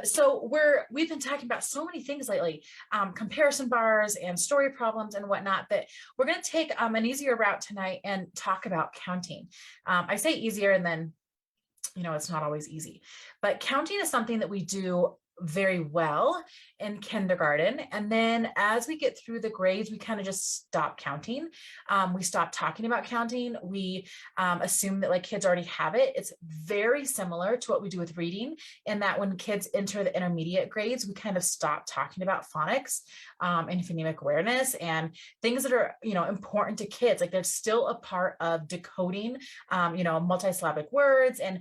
So we've been talking about so many things lately, comparison bars and story problems and whatnot, but we're going to take an easier route tonight and talk about counting. I say easier, and then, it's not always easy, but counting is something that we do very well in kindergarten. And then as we get through the grades, we kind of just stop counting. We stop talking about counting. We assume that like kids already have it. It's very similar to what we do with reading, in that when kids enter the intermediate grades, we kind of stop talking about phonics and phonemic awareness and things that are, important to kids. Like they're still a part of decoding, multisyllabic words and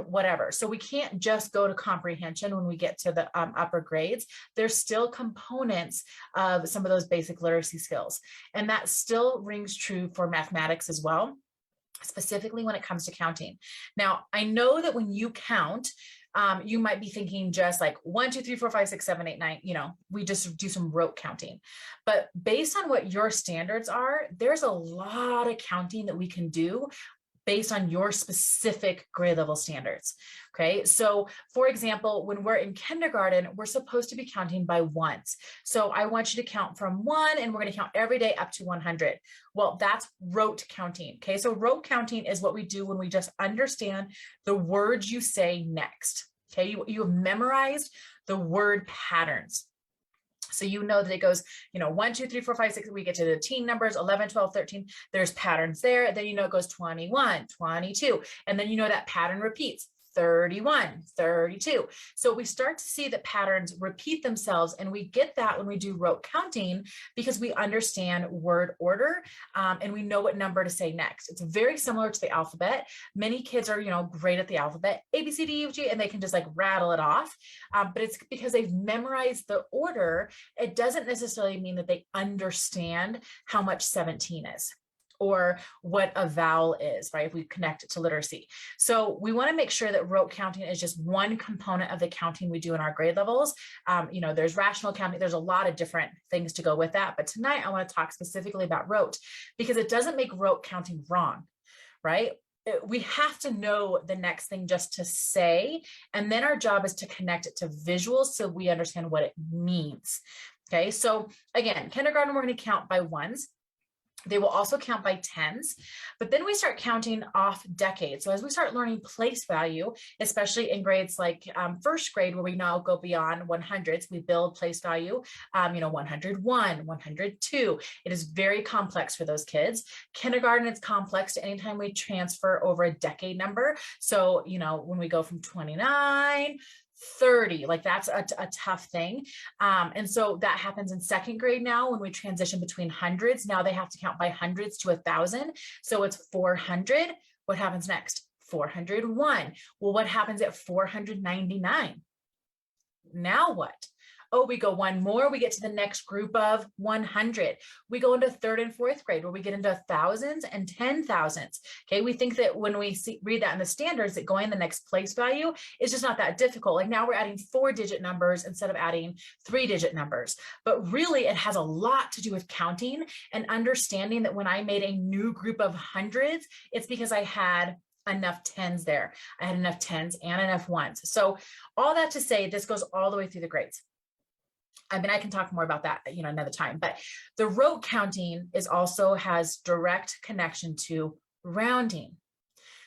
whatever. So we can't just go to comprehension when we get to the upper grades. There's still components of some of those basic literacy skills. And that still rings true for mathematics as well, specifically when it comes to counting. Now, I know that when you count, you might be thinking just like 1, 2, 3, 4, 5, 6, 7, 8, 9, we just do some rote counting. But based on what your standards are, there's a lot of counting that we can do based on your specific grade level standards. Okay. So for example, when we're in kindergarten, we're supposed to be counting by ones. So I want you to count from 1, and we're going to count every day up to 100. Well, that's rote counting. Okay. So rote counting is what we do when we just understand the words you say next. Okay. You have memorized the word patterns. So you know that it goes, 1, 2, 3, 4, 5, 6, we get to the teen numbers, 11, 12, 13, there's patterns there. Then it goes 21, 22, and then that pattern repeats. 31, 32. So we start to see that patterns repeat themselves, and we get that when we do rote counting because we understand word order and we know what number to say next. It's very similar to the alphabet. Many kids are, great at the alphabet, A, B, C, D, E, F, G, and they can just like rattle it off. But it's because they've memorized the order. It doesn't necessarily mean that they understand how much 17 is, or what a vowel is, right? If we connect it to literacy. So we want to make sure that rote counting is just one component of the counting we do in our grade levels. There's rational counting. There's a lot of different things to go with that. But tonight I want to talk specifically about rote because it doesn't make rote counting wrong, right? We have to know the next thing just to say, and then our job is to connect it to visuals so we understand what it means. Okay, so again, kindergarten, we're going to count by ones. They will also count by tens, but then we start counting off decades. So as we start learning place value, especially in grades like first grade, where we now go beyond 100s, we build place value, 101, 102. It is very complex for those kids. Kindergarten, it's complex anytime we transfer over a decade number. So, when we go from 29, 30, like that's a tough thing. And so that happens in second grade now when we transition between hundreds. Now they have to count by hundreds to 1,000. So it's 400. What happens next? 401. Well, what happens at 499? Now what? Oh, we go one more, we get to the next group of 100. We go into third and fourth grade where we get into thousands and 10,000s. Okay, we think that when we read that in the standards, that going the next place value is just not that difficult. Like now we're adding 4-digit numbers instead of adding 3-digit numbers. But really, it has a lot to do with counting and understanding that when I made a new group of hundreds, it's because I had enough tens there. I had enough tens and enough ones. So all that to say, this goes all the way through the grades. I mean, I can talk more about that, another time, but the rote counting also has direct connection to rounding.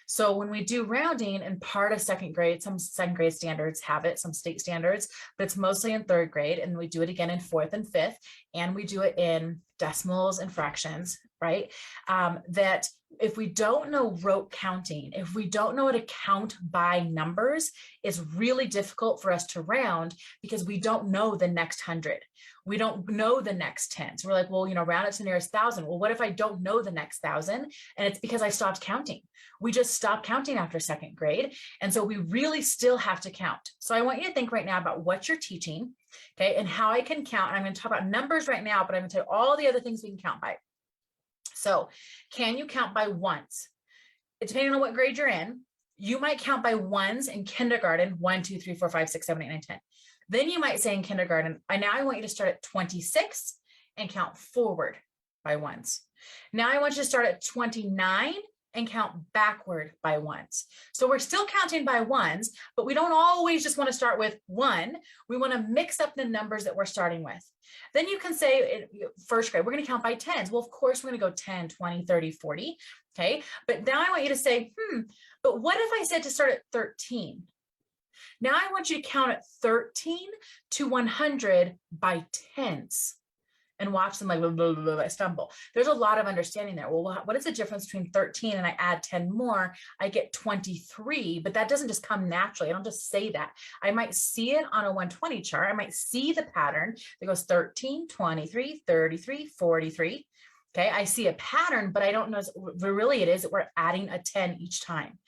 So when we do rounding in part of second grade, some second grade standards have it, some state standards, but it's mostly in third grade. And we do it again in fourth and fifth, and we do it in decimals and fractions, right? That if we don't know rote counting, if we don't know how to count by numbers, it's really difficult for us to round because we don't know the next 100. We don't know the next 10. So we're like, well, round it to the nearest 1,000. Well, what if I don't know the next 1,000? And it's because I stopped counting. We just stopped counting after second grade. And so we really still have to count. So I want you to think right now about what you're teaching, okay, and how I can count. And I'm going to talk about numbers right now, but I'm going to tell you all the other things we can count by. So can you count by ones? Depending on what grade you're in, you might count by ones in kindergarten, 1, 2, 3, 4, 5, 6, 7, 8, 9, 10. Then you might say in kindergarten, now I want you to start at 26 and count forward by ones. Now I want you to start at 29 and count backward by ones. So we're still counting by ones, but we don't always just want to start with 1. We want to mix up the numbers that we're starting with. Then you can say in first grade, we're going to count by tens. Well, of course, we're going to go 10, 20, 30, 40. Okay. But now I want you to say, but what if I said to start at 13? Now I want you to count at 13 to 100 by tens. And watch them like blah, blah, blah, blah, stumble. There's a lot of understanding there. Well, what is the difference between 13 and I add 10 more? I get 23, but that doesn't just come naturally. I don't just say that. I might see it on a 120 chart. I might see the pattern that goes 13, 23, 33, 43. Okay, I see a pattern, but I don't know really it is that we're adding a 10 each time.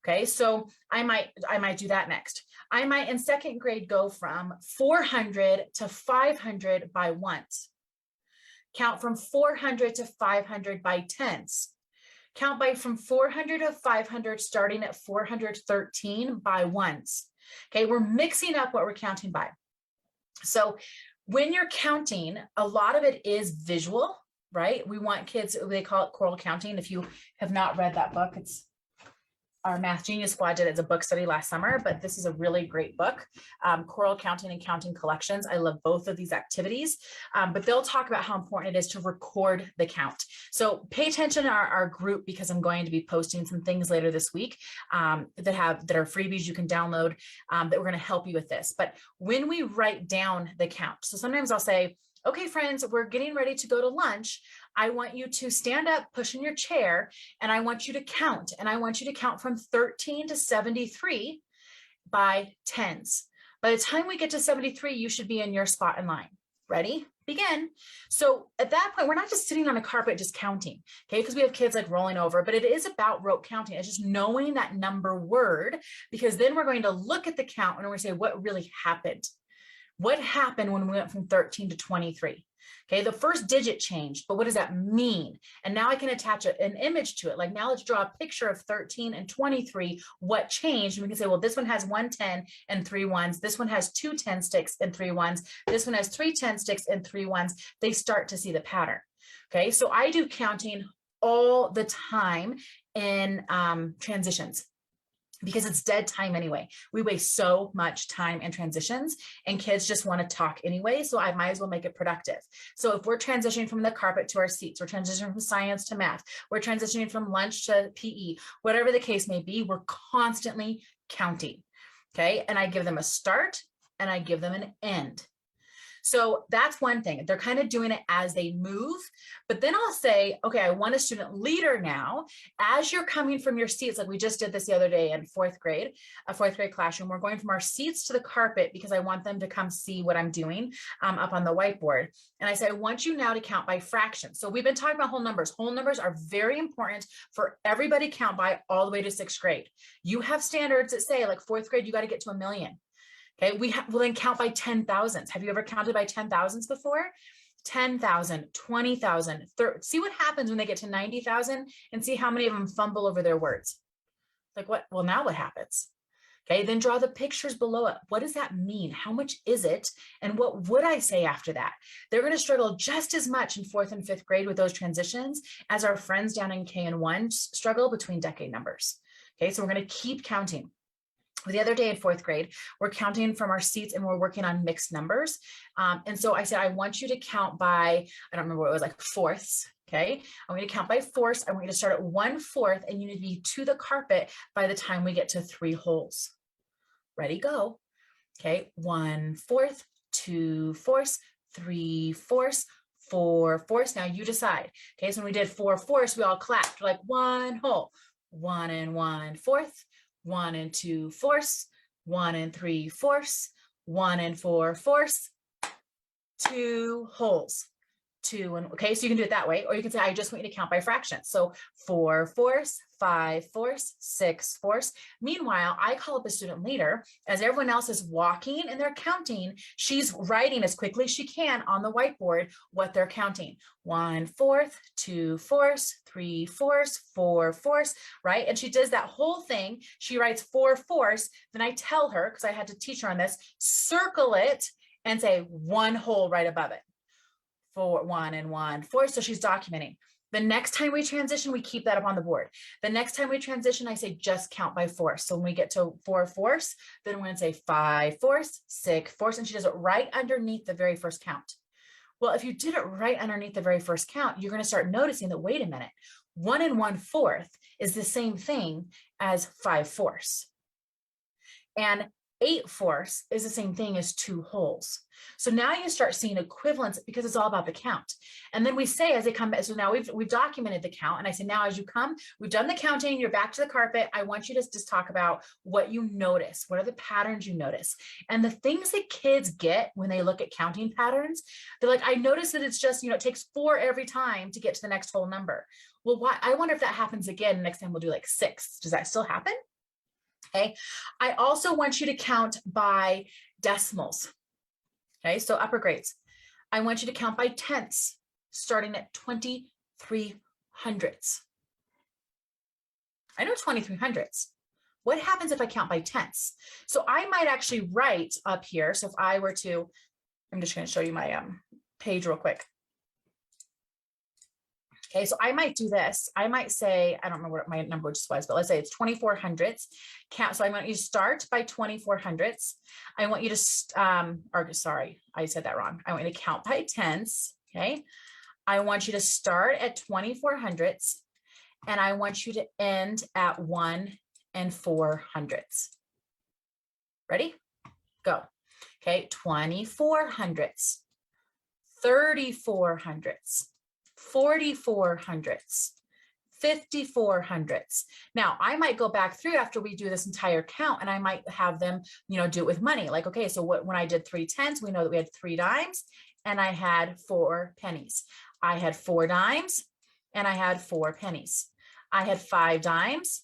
Okay, so I might do that next. I might in second grade go from 400 to 500 by ones. Count from 400 to 500 by tens. Count by from 400 to 500, starting at 413 by ones. Okay, we're mixing up what we're counting by. So when you're counting, a lot of it is visual, right? We want kids, they call it choral counting. If you have not read that book, it's our Math Genius Squad did it as a book study last summer, but this is a really great book, Choral Counting and Counting Collections. I love both of these activities, but they'll talk about how important it is to record the count. So pay attention to our group, because I'm going to be posting some things later this week that are freebies you can download that we're going to help you with this. But when we write down the count, so sometimes I'll say, okay, friends, we're getting ready to go to lunch. I want you to stand up, push in your chair, and I want you to count. And I want you to count from 13 to 73 by tens. By the time we get to 73, you should be in your spot in line. Ready? Begin. So at that point, we're not just sitting on a carpet just counting, okay? Because we have kids like rolling over, but it is about rote counting. It's just knowing that number word, because then we're going to look at the count and we're going to say what really happened. What happened when we went from 13 to 23? Okay, the first digit changed, but what does that mean? And now I can attach an image to it. Like now let's draw a picture of 13 and 23. What changed? And we can say, well, this one has 1 10 and 3 ones. This one has 2 10 sticks and 3 ones. This one has 3 10 sticks and 3 ones. They start to see the pattern. Okay, so I do counting all the time in transitions, because it's dead time anyway. We waste so much time in transitions, and kids just want to talk anyway. So I might as well make it productive. So if we're transitioning from the carpet to our seats, we're transitioning from science to math, we're transitioning from lunch to PE, whatever the case may be, we're constantly counting. Okay. And I give them a start and I give them an end. So that's one thing. They're kind of doing it as they move, but then I'll say, okay, I want a student leader now. As you're coming from your seats, like we just did this the other day in a fourth grade classroom, we're going from our seats to the carpet because I want them to come see what I'm doing up on the whiteboard. And I say, I want you now to count by fractions. So we've been talking about whole numbers. Whole numbers are very important for everybody to count by all the way to sixth grade. You have standards that say like fourth grade, you got to get to 1 million. Okay, we'll then count by 10,000s. Have you ever counted by 10,000s before? 10,000, 20,000, see what happens when they get to 90,000 and see how many of them fumble over their words. Like what? Well, now what happens? Okay, then draw the pictures below it. What does that mean? How much is it? And what would I say after that? They're going to struggle just as much in fourth and fifth grade with those transitions as our friends down in K and 1 struggle between decade numbers. Okay, so we're going to keep counting. The other day in fourth grade, we're counting from our seats and we're working on mixed numbers. And so I said, I want you to count by, I don't remember what it was, like fourths. Okay, I'm going to count by fourths. I want you to start at 1/4 and you need to be to the carpet by the time we get to 3 holes. Ready, go. Okay, 1/4, 2/4, 3/4, 4/4. Now you decide. Okay, so when we did 4/4, we all clapped. We're like 1 hole, 1 1/4. 1 2/4, 1 3/4, 1 4/4, 2 holes, 2 and okay, so you can do it that way, or you can say, I just want you to count by fractions. So 4/4, 5/4, 6/4. Meanwhile, I call up a student leader as everyone else is walking and they're counting. She's writing as quickly as she can on the whiteboard what they're counting. 1/4, 2/4, 3/4, 4/4, right? And she does that whole thing. She writes 4/4. Then I tell her, because I had to teach her on this, circle it and say 1 hole right above it. 4, 1 1/4. So she's documenting. The next time we transition, we keep that up on the board. The next time we transition, I say just count by fourths. So when we get to 4/4, then we're going to say 5/4, 6/4, and she does it right underneath the very first count. Well, if you did it right underneath the very first count, you're going to start noticing that, wait a minute, 1 1/4 is the same thing as 5/4. And 8/4 is the same thing as 2 wholes. So now you start seeing equivalence because it's all about the count. And then we say as they come back, so now we've documented the count. And I say, now as you come, we've done the counting, you're back to the carpet. I want you to just talk about what you notice. What are the patterns you notice? And the things that kids get when they look at counting patterns, they're like, I notice that it's just, it takes 4 every time to get to the next whole number. Well, why? I wonder if that happens again. Next time we'll do like 6. Does that still happen? Okay. I also want you to count by decimals. Okay. So upper grades, I want you to count by tenths, starting at 23/100ths. I know 23/100ths. What happens if I count by tenths? So I might actually write up here. So if I were to, I'm just going to show you my page real quick. Okay, so I might do this. I might say, I don't know what my number just was, but let's say it's 24/100ths. Count. So I want you to start by 24/100ths. I want you to, sorry, I said that wrong. I want you to count by tenths. Okay. I want you to start at 24/100ths, and I want you to end at 1 4/100ths. Ready? Go. Okay, 24/100ths, 34/100ths. 44/100ths, 54/100ths. Now, I might go back through after we do this entire count, and I might have them, do it with money. Like, okay, so when I did 3 10s, we know that we had 3 dimes and I had 4 pennies. I had 4 dimes and I had 4 pennies. I had 5 dimes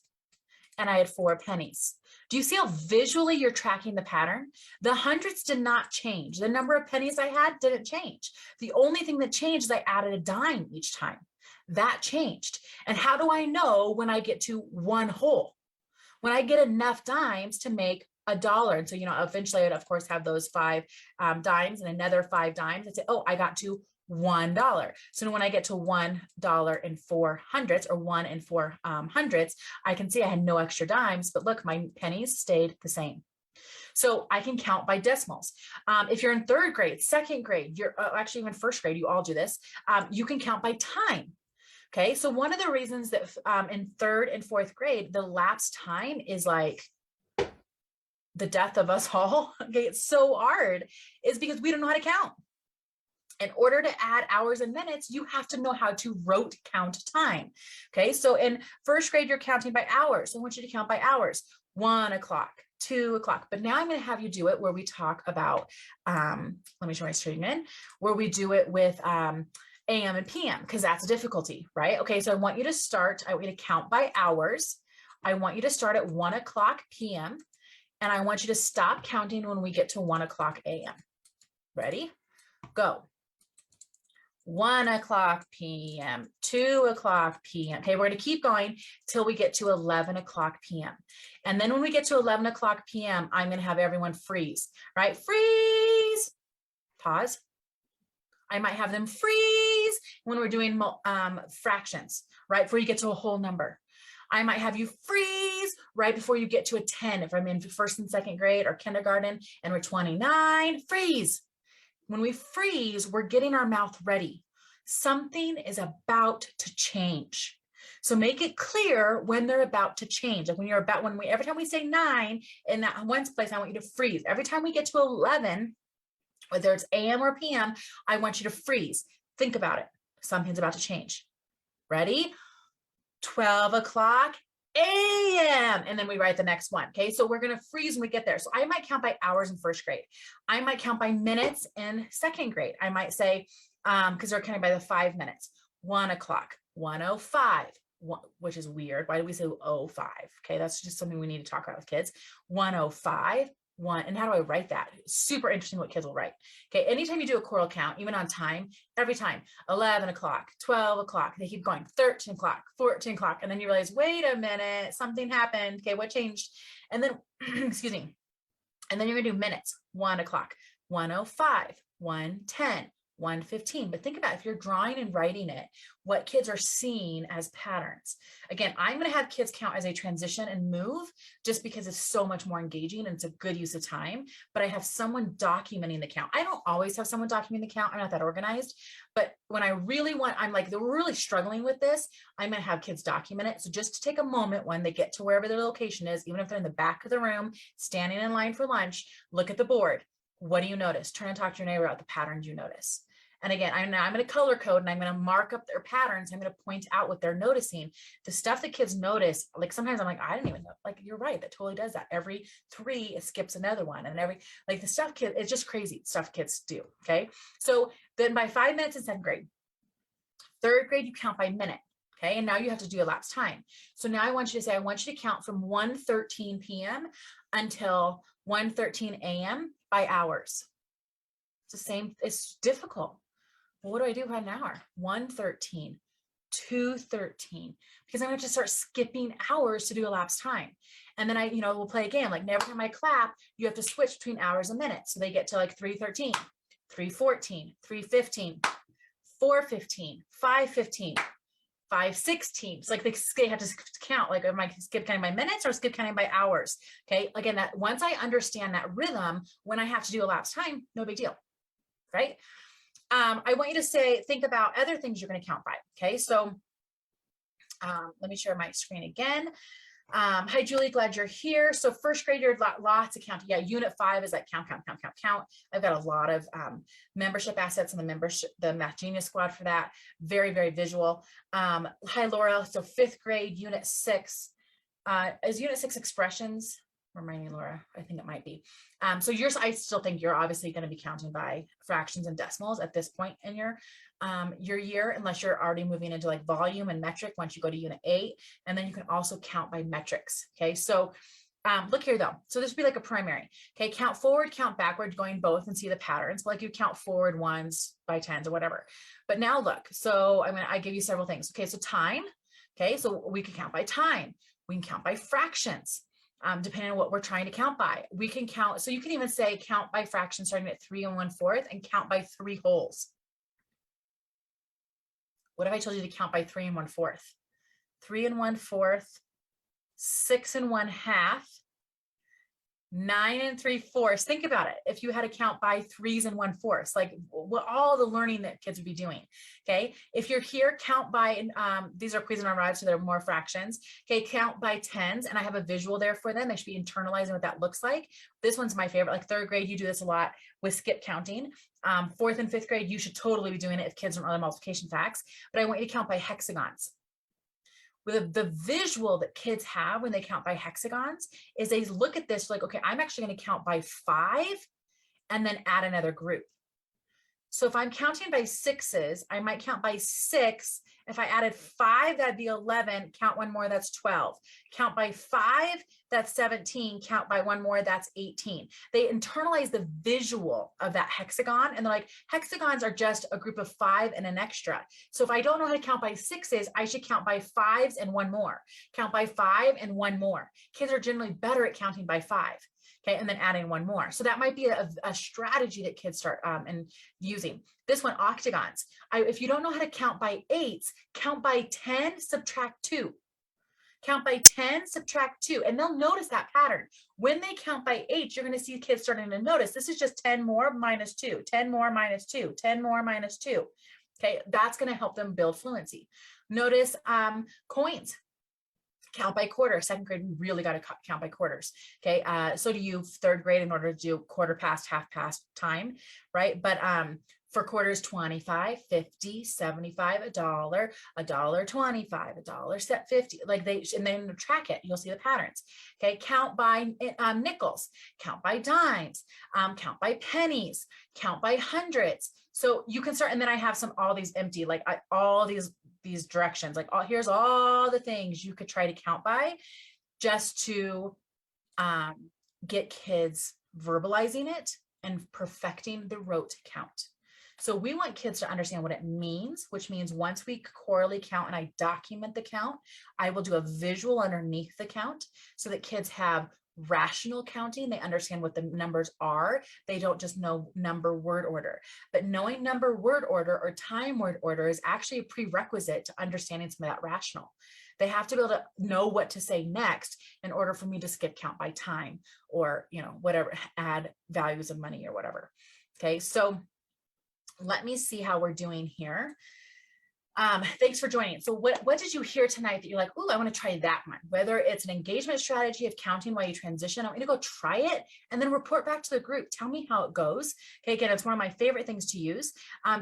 and I had 4 pennies. Do you see how visually you're tracking the pattern? The hundreds did not change. The number of pennies I had didn't change. The only thing that changed is I added a dime each time. That changed. And how do I know when I get to 1 whole? When I get enough dimes to make $1. And so, eventually I would, of course, have those 5 dimes and another 5 dimes and say, oh, I got to $1. So when I get to $1.04 or 1 4/100ths, I can see I had no extra dimes, but look, my pennies stayed the same. So I can count by decimals. If you're in 3rd grade, 2nd grade, you're actually even 1st grade, you all do this. You can count by time. Okay. So one of the reasons that in 3rd and 4th grade, the lapse time is like the death of us all. Okay. It's so hard is because we don't know how to count. In order to add hours and minutes, you have to know how to rote count time. Okay, so in 1st grade, you're counting by hours. I want you to count by hours, 1 o'clock, 2 o'clock. But now I'm going to have you do it where we talk about, let me show my screen in, where we do it with AM and PM, because that's a difficulty, right? Okay, so I want you to start, I want you to count by hours. I want you to start at 1 o'clock PM, and I want you to stop counting when we get to 1 o'clock AM. Ready? Go. 1 o'clock PM, 2 o'clock PM. Okay, we're going to keep going till we get to 11 o'clock PM. And then when we get to 11 o'clock PM, I'm going to have everyone freeze, right? Freeze. Pause. I might have them freeze when we're doing fractions, right? Before you get to a whole number. I might have you freeze right before you get to a 10. If I'm in 1st and 2nd grade or kindergarten and we're 29, freeze. When we freeze, we're getting our mouth ready. Something is about to change. So make it clear when they're about to change. Like every time we say 9 in that one place, I want you to freeze. Every time we get to 11, whether it's AM or PM, I want you to freeze. Think about it. Something's about to change. Ready? 12 o'clock AM. And then we write the next one. Okay. So we're going to freeze when we get there. So I might count by hours in 1st grade. I might count by minutes in 2nd grade. I might say, because they're counting by the 5 minutes, 1 o'clock, 1:05, which is weird. Why do we say 05? Okay. That's just something we need to talk about with kids. 1:05, 1. And how do I write that? Super interesting what kids will write. Okay. Anytime you do a choral count, even on time, every time, 11 o'clock, 12 o'clock, they keep going, 13 o'clock, 14 o'clock. And then you realize, wait a minute, something happened. Okay. What changed? And then, excuse me. And then you're going to do minutes, 1 o'clock, 1:05, 1:10, 1:15. But think about if you're drawing and writing it, what kids are seeing as patterns. Again, I'm going to have kids count as they transition and move just because it's so much more engaging and it's a good use of time. But I have someone documenting the count. I don't always have someone documenting the count. I'm not that organized. But when I really want, I'm like, they're really struggling with this, I'm going to have kids document it. So just to take a moment when they get to wherever their location is, even if they're in the back of the room, standing in line for lunch, look at the board. What do you notice? Turn and talk to your neighbor about the patterns you notice. And again, I'm going to color code and I'm going to mark up their patterns. I'm going to point out what they're noticing. The stuff that kids notice, like sometimes I'm like, I didn't even know. Like, you're right. That totally does that. Every 3, it skips another one. And like the stuff kids, it's just crazy stuff kids do. Okay. So then by 5 minutes in 2nd grade, 3rd grade, you count by minute. Okay. And now you have to do elapsed time. So now I want you to say, I want you to count from 1:13 p.m. until 1:13 a.m. by hours. It's the same. It's difficult. Well, what do I do by an hour? 1:13, 2:13, because I'm going to start skipping hours to do elapsed time. And then we'll play a game. Like every time I clap, you have to switch between hours and minutes. So they get to like 3:13, 3:14, 3:15, 4:15, 5:15, 5:16. It's like they have to count. Like, am I skip counting by minutes or skip counting by hours? Okay. Again, that once I understand that rhythm, when I have to do elapsed time, no big deal. Right. I want you to think about other things you're going to count by. Okay. So let me share my screen again. Hi, Julie, glad you're here. So 1st grade, you're lots of counting. Yeah, unit 5 is like count. I've got a lot of membership assets in the Math Genius Squad for that. Very, very visual. Hi, Laura. So 5th grade, unit 6. Is unit 6 expressions? Remind me, Laura, I think it might be. So I still think you're obviously going to be counting by fractions and decimals at this point in your year, unless you're already moving into like volume and metric once you go to unit 8. And then you can also count by metrics. Okay. So look here though. So this would be like a primary. Okay. Count forward, count backward, going both and see the patterns. Like you count forward 1s by 10s or whatever. But now look, so I give you several things. Okay. So time. Okay. So we can count by time. We can count by fractions. Depending on what we're trying to count by. We can count, so you can even say count by fraction starting at 3 1/4 and count by 3 wholes. What if I told you to count by 3 1/4? 3 1/4, 6 1/2, 9 3/4. Think about it. If you had to count by 3s 1/4, like what all the learning that kids would be doing. Okay. If you're here, count by, these are Cuisinart rods, so they're more fractions. Okay. Count by 10s. And I have a visual there for them. They should be internalizing what that looks like. This one's my favorite. Like 3rd grade, you do this a lot with skip counting. 4th and 5th grade, you should totally be doing it if kids don't know the multiplication facts, but I want you to count by hexagons. With the visual that kids have when they count by hexagons is they look at this like, okay, I'm actually going to count by 5 and then add another group. So if I'm counting by 6s, I might count by 6. If I added 5, that'd be 11. Count 1 more, that's 12. Count by 5, that's 17. Count by 1 more, that's 18. They internalize the visual of that hexagon. And they're like, hexagons are just a group of 5 and an extra. So if I don't know how to count by 6s, I should count by 5s and 1 more. Count by 5 and 1 more. Kids are generally better at counting by 5. Okay, and then adding 1 more. So that might be a strategy that kids start using. This one, octagons. If you don't know how to count by 8s, count by 10, subtract 2. Count by 10, subtract 2, and they'll notice that pattern. When they count by 8, you're going to see kids starting to notice this is just 10 more minus 2, 10 more minus 2, 10 more minus 2. Okay, that's going to help them build fluency. Notice coins. Count by quarter. 2nd grade, we really got to count by quarters. Okay. So do you 3rd grade in order to do quarter past, half past time, right? But for quarters, 25, 50, 75, $1, $1.25, $1.50, like and then track it. You'll see the patterns. Okay. Count by nickels, count by dimes, count by pennies, count by hundreds. So you can start, and then I have all these empty, like all these directions, like here's all the things you could try to count by just to get kids verbalizing it and perfecting the rote count. So we want kids to understand what it means, which means once we chorally count and I document the count, I will do a visual underneath the count so that kids have rational counting. They understand what the numbers are. They don't just know number word order. But knowing number word order or time word order is actually a prerequisite to understanding some of that rational. They have to be able to know what to say next in order for me to skip count by time or, whatever, add values of money or whatever. Okay, so let me see how we're doing here. Thanks for joining. So what did you hear tonight that you're like, oh, I want to try that one? Whether it's an engagement strategy of counting while you transition, I want you to go try it and then report back to the group. Tell me how it goes. Okay, again, it's one of my favorite things to use.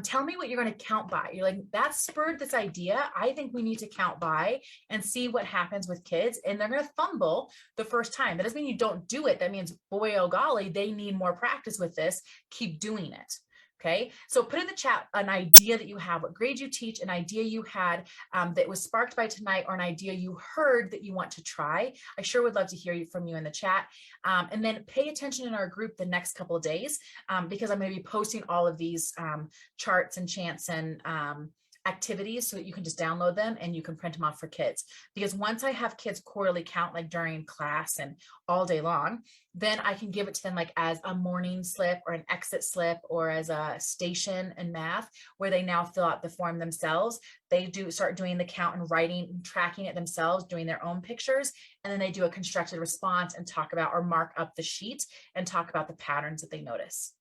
Tell me what you're going to count by. You're like, that spurred this idea. I think we need to count by and see what happens with kids. And they're going to fumble the first time. That doesn't mean you don't do it. That means, boy, oh golly, they need more practice with this. Keep doing it. Okay, so put in the chat an idea that you have, what grade you teach, an idea you had that was sparked by tonight, or an idea you heard that you want to try. I sure would love to hear from you in the chat. And then pay attention in our group the next couple of days because I'm going to be posting all of these charts and chants and activities so that you can just download them and you can print them off for kids. Because once I have kids quarterly count, like during class and all day long, then I can give it to them like as a morning slip or an exit slip or as a station in math, where they now fill out the form themselves. They start doing the count and writing, tracking it themselves, doing their own pictures. And then they do a constructed response and talk about or mark up the sheet and talk about the patterns that they notice.